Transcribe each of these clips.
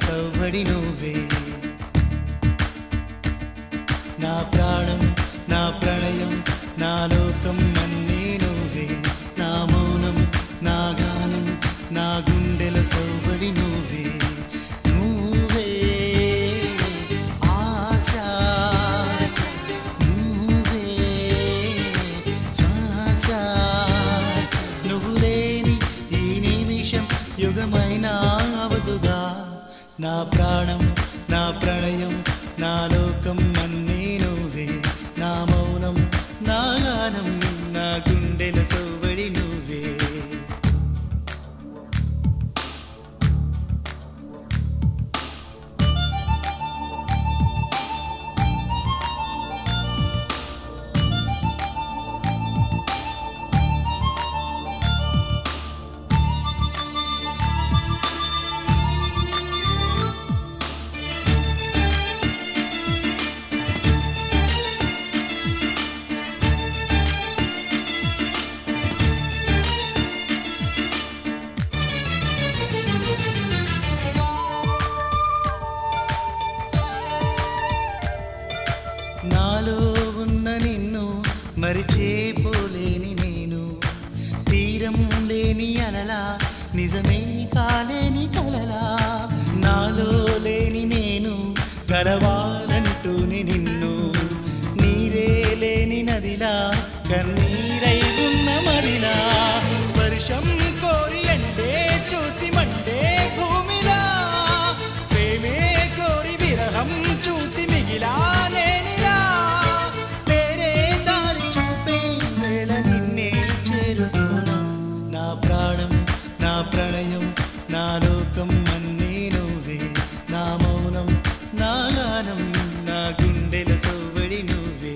సవ్వడి నువ్వే నా ప్రాణం నా ప్రణయం నా లోకం అన్నీ నువ్వే నా మౌనం నా గానం నా గుండెల సవ్వడి నువ్వే నువ్వే ఆశ నువ్వే శ్వాస నువ్వు లేని ఈ నిమిషం యుగమైన అవదుగా నా ప్రాణం నా ప్రణయం నా లోకం అన్నీ నువ్వే నా మౌనం నా గానం నా గుండెల సవ్వడి నువ్వే నాలో ఉన్న నిన్ను మరిచేపోలేని నేను తీరం లేని అలలా నిజమే కాలేని కలలా నాలో లేని నేను కలవాలంటూని నిన్ను నీరే లేని నదిలా కన్నీరై ఉన్న మరిలా వర్షం కోరి ఎండే చూసి మండే భూమిలా ప్రేమే కోరి విరహం చూసి మిగిలా ప్రణయం నా లోకం అన్నీ నువ్వే నా మౌనం నా గానం నా గుండెల సవ్వడి నువ్వే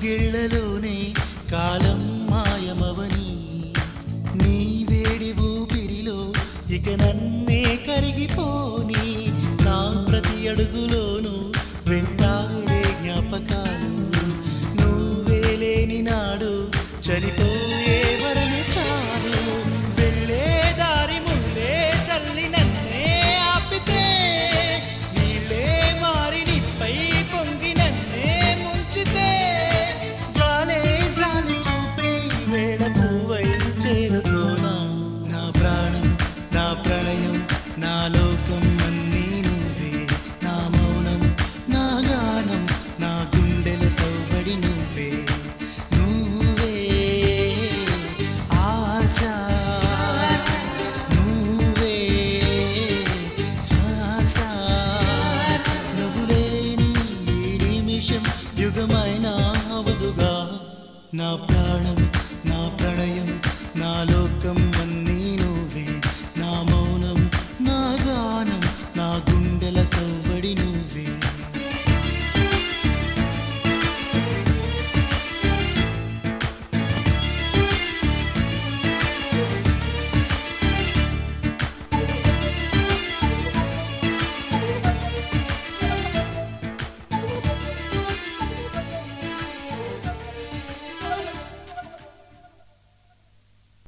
గిళ్ళలోనే కాలం మాయమవని నీ వేడి ఊపిరిలో ఇక నన్నే కరిగిపోని నా ప్రతి అడుగులోనూ వెంటాడే జ్ఞాపకాలు నువ్వే లేని నాడు చనిపోయే వరమే చాలు వెళ్ళే దారి ముల్లే చల్లి నన్నే ఆపితే నీళ్ళే మారి నిప్పై పొంగి నన్నే ముంచితే చేరుకోనా నా ప్రాణం నా ప్రణయం నా లోకం